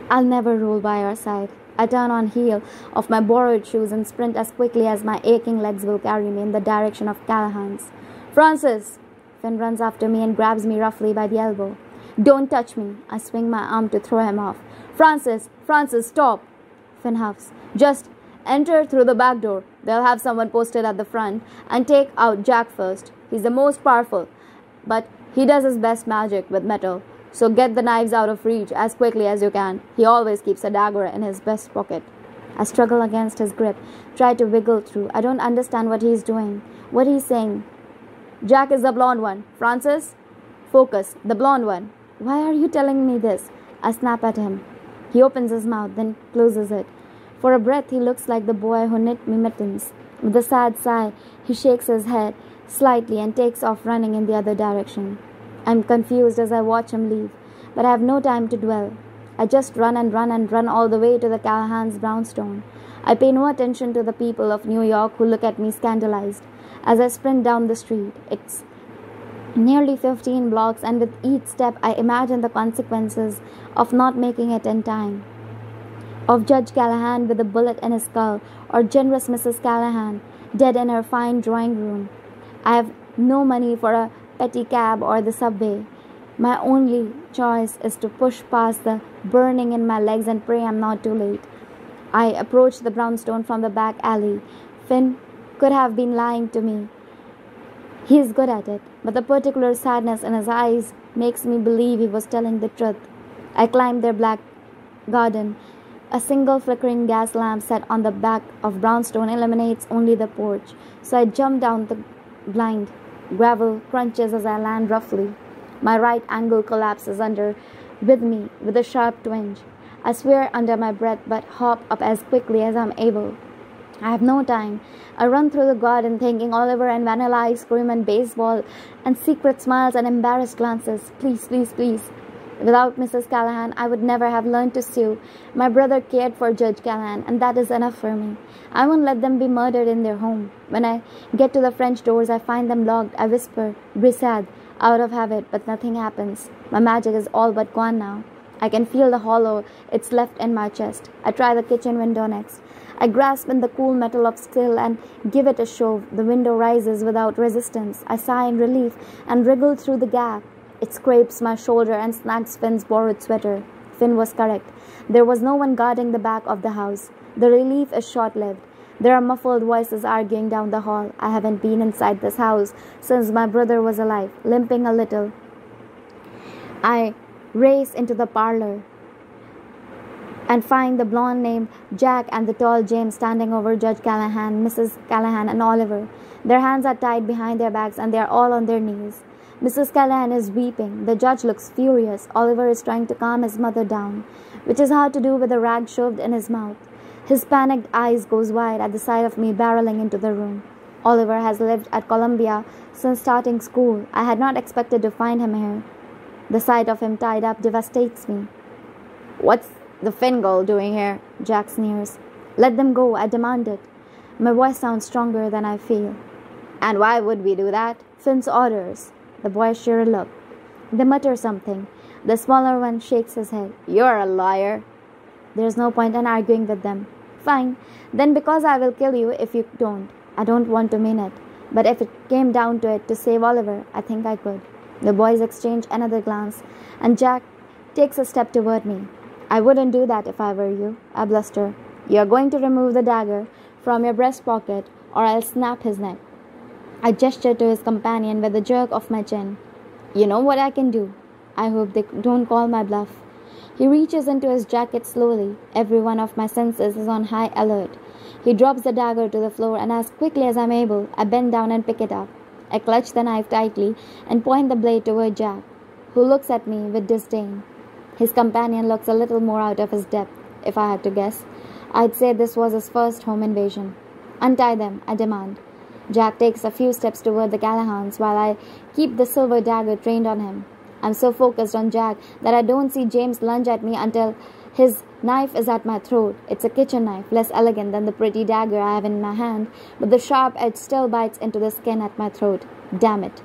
I'll never rule by your side. I turn on heel of my borrowed shoes and sprint as quickly as my aching legs will carry me in the direction of Callahan's. Francis! Finn runs after me and grabs me roughly by the elbow. Don't touch me. I swing my arm to throw him off. Francis, stop. Finn huffs. Just enter through the back door. They'll have someone posted at the front and take out Jack first. He's the most powerful, but he does his best magic with metal. So get the knives out of reach as quickly as you can. He always keeps a dagger in his vest pocket. I struggle against his grip, try to wiggle through. I don't understand what he's doing, what he's saying. Jack is the blonde one. Francis, focus, the blonde one. Why are you telling me this? I snap at him. He opens his mouth, then closes it. For a breath, he looks like the boy who knit me mittens. With a sad sigh, he shakes his head slightly and takes off running in the other direction. I'm confused as I watch him leave, but I have no time to dwell. I just run and run and run all the way to the Callahan's brownstone. I pay no attention to the people of New York who look at me scandalized. As I sprint down the street, it's nearly 15 blocks, and with each step I imagine the consequences of not making it in time. Of Judge Callahan with a bullet in his skull, or generous Mrs. Callahan dead in her fine drawing room. I have no money for a petty cab or the subway. My only choice is to push past the burning in my legs and pray I'm not too late. I approach the brownstone from the back alley. Finn could have been lying to me. He is good at it, but the particular sadness in his eyes makes me believe he was telling the truth. I climb their black garden. A single flickering gas lamp set on the back of brownstone illuminates only the porch, so I jump down the blind. Gravel crunches as I land roughly. My right ankle collapses under with me with a sharp twinge. I swear under my breath but hop up as quickly as I'm able. I have no time. I run through the garden thinking Oliver and vanilla ice cream and baseball and secret smiles and embarrassed glances. Please, please, please. Without Mrs. Callahan, I would never have learned to sew. My brother cared for Judge Callahan, and that is enough for me. I won't let them be murdered in their home. When I get to the French doors, I find them locked. I whisper, "Brisade," out of habit, but nothing happens. My magic is all but gone now. I can feel the hollow it's left in my chest. I try the kitchen window next. I grasp in the cool metal of steel and give it a shove. The window rises without resistance. I sigh in relief and wriggle through the gap. It scrapes my shoulder and snags Finn's borrowed sweater. Finn was correct. There was no one guarding the back of the house. The relief is short-lived. There are muffled voices arguing down the hall. I haven't been inside this house since my brother was alive. Limping a little, I race into the parlor and find the blonde named Jack and the tall James standing over Judge Callahan, Mrs. Callahan, and Oliver. Their hands are tied behind their backs and they are all on their knees. Mrs. Callahan is weeping. The judge looks furious. Oliver is trying to calm his mother down, which is hard to do with a rag shoved in his mouth. His panicked eyes goes wide at the sight of me barreling into the room. Oliver has lived at Columbia since starting school. I had not expected to find him here. The sight of him tied up devastates me. "What's the Finn girl doing here?" Jack sneers. "Let them go," I demanded. My voice sounds stronger than I feel. "And why would we do that?" "Finn's orders." The boys share a look. They mutter something. The smaller one shakes his head. "You're a liar." There's no point in arguing with them. Fine, then because I will kill you if you don't. I don't want to mean it, but if it came down to it to save Oliver, I think I could. The boys exchange another glance, and Jack takes a step toward me. I wouldn't do that if I were you, I bluster. You're going to remove the dagger from your breast pocket, or I'll snap his neck. I gesture to his companion with a jerk of my chin. You know what I can do. I hope they don't call my bluff. He reaches into his jacket slowly. Every one of my senses is on high alert. He drops the dagger to the floor, and as quickly as I'm able, I bend down and pick it up. I clutch the knife tightly and point the blade toward Jack, who looks at me with disdain. His companion looks a little more out of his depth, if I had to guess. I'd say this was his first home invasion. Untie them, I demand. Jack takes a few steps toward the Callahans while I keep the silver dagger trained on him. I'm so focused on Jack that I don't see James lunge at me until his knife is at my throat. It's a kitchen knife, less elegant than the pretty dagger I have in my hand, but the sharp edge still bites into the skin at my throat. Damn it.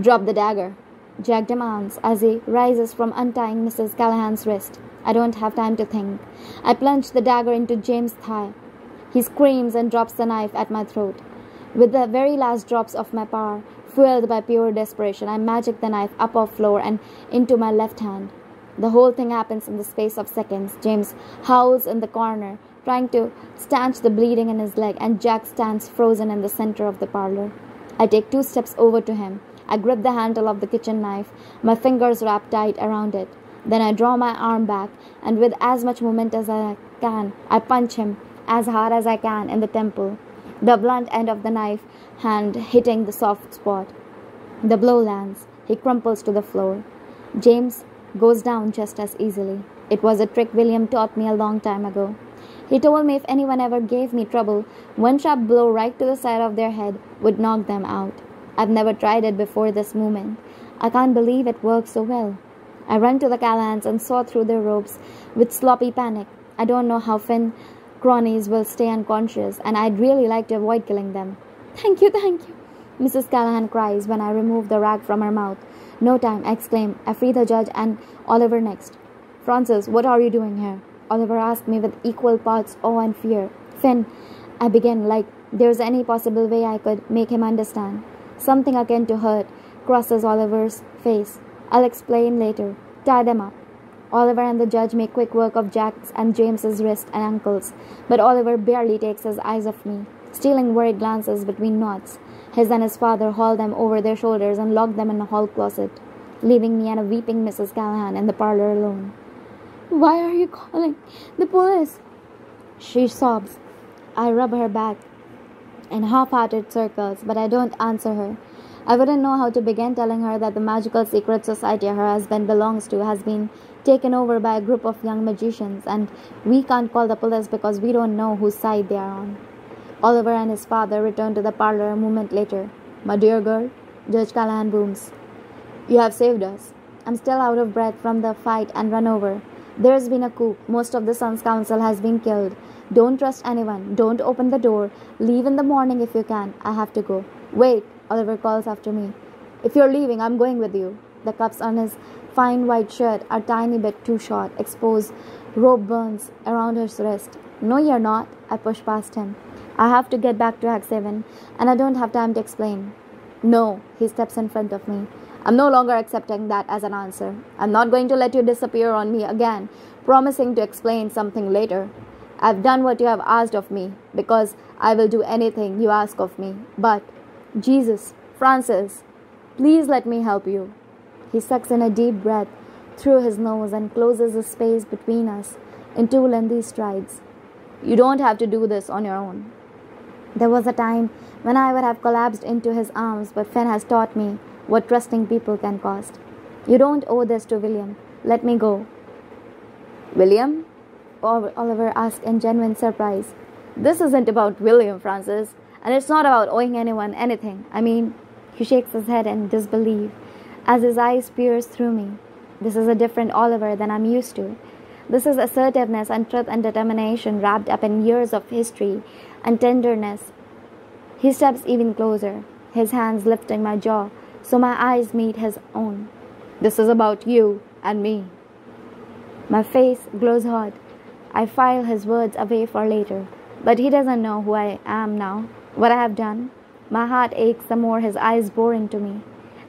Drop the dagger, Jack demands as he rises from untying Mrs. Callahan's wrist. I don't have time to think. I plunge the dagger into James' thigh. He screams and drops the knife at my throat. With the very last drops of my power, fueled by pure desperation, I magic the knife up off floor and into my left hand. The whole thing happens in the space of seconds. James howls in the corner, trying to stanch the bleeding in his leg, and Jack stands frozen in the center of the parlor. I take 2 steps over to him. I grip the handle of the kitchen knife, my fingers wrapped tight around it. Then I draw my arm back, and with as much movement as I can, I punch him as hard as I can in the temple, the blunt end of the knife hand hitting the soft spot. The blow lands. He crumples to the floor. James goes down just as easily. It was a trick William taught me a long time ago. He told me if anyone ever gave me trouble, one sharp blow right to the side of their head would knock them out. I've never tried it before this moment. I can't believe it worked so well. I run to the Callahans and saw through their ropes with sloppy panic. I don't know how Finn cronies will stay unconscious, and I'd really like to avoid killing them. Thank you, Mrs. Callahan cries when I remove the rag from her mouth. No time, I exclaim. I free the judge and Oliver next. Francis, what are you doing here? Oliver asked me with equal parts awe and fear. Finn, I begin, like there's any possible way I could make him understand. Something akin to hurt crosses Oliver's face. I'll explain later. Tie them up. Oliver and the judge make quick work of Jack's and James's wrists and ankles, but Oliver barely takes his eyes off me, stealing worried glances between knots. His and his father haul them over their shoulders and lock them in a hall closet, leaving me and a weeping Mrs. Callahan in the parlor alone. Why are you calling the police? She sobs. I rub her back in half-hearted circles, but I don't answer her. I wouldn't know how to begin telling her that the magical secret society her husband belongs to has been taken over by a group of young magicians, and we can't call the police because we don't know whose side they are on. Oliver and his father return to the parlor a moment later. My dear girl, Judge Callahan booms. You have saved us. I'm still out of breath from the fight and run over. There's been a coup. Most of the Sun's Council has been killed. Don't trust anyone. Don't open the door. Leave in the morning if you can. I have to go. Wait, Oliver calls after me. If you're leaving, I'm going with you. The cuffs on his fine white shirt are a tiny bit too short. Exposed rope burns around his wrist. No, you're not. I push past him. I have to get back to Act 7, and I don't have time to explain. No, he steps in front of me. I'm no longer accepting that as an answer. I'm not going to let you disappear on me again, promising to explain something later. I've done what you have asked of me, because I will do anything you ask of me. But, Jesus, Francis, please let me help you. He sucks in a deep breath through his nose and closes the space between us in 2 lengthy strides. You don't have to do this on your own. There was a time when I would have collapsed into his arms, but Finn has taught me what trusting people can cost. You don't owe this to William. Let me go. William? Oliver asked in genuine surprise. This isn't about William, Francis, and it's not about owing anyone anything. I mean, he shakes his head in disbelief as his eyes pierce through me. This is a different Oliver than I'm used to. This is assertiveness and truth and determination wrapped up in years of history and tenderness. He steps even closer, his hands lifting my jaw so my eyes meet his own. This is about you and me. My face glows hot. I file his words away for later. But he doesn't know who I am now, what I have done. My heart aches the more his eyes bore into me.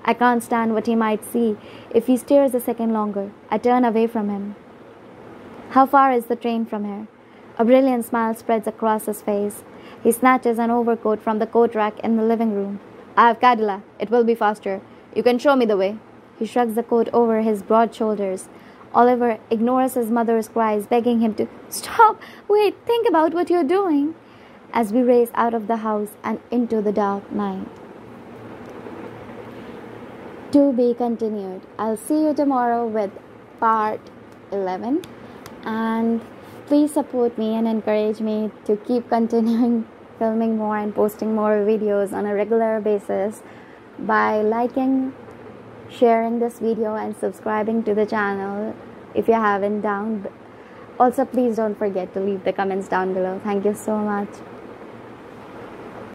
I can't stand what he might see if he stares a second longer. I turn away from him. How far is the train from here? A brilliant smile spreads across his face. He snatches an overcoat from the coat rack in the living room. I have Cadillac. It will be faster. You can show me the way. He shrugs the coat over his broad shoulders. Oliver ignores his mother's cries, begging him to stop. Wait, think about what you're doing. As we race out of the house and into the dark night. To be continued. I'll see you tomorrow with part 11. And please support me and encourage me to keep continuing filming more and posting more videos on a regular basis by liking, sharing this video and subscribing to the channel if you haven't done. Also, please don't forget to leave the comments down below. Thank you so much.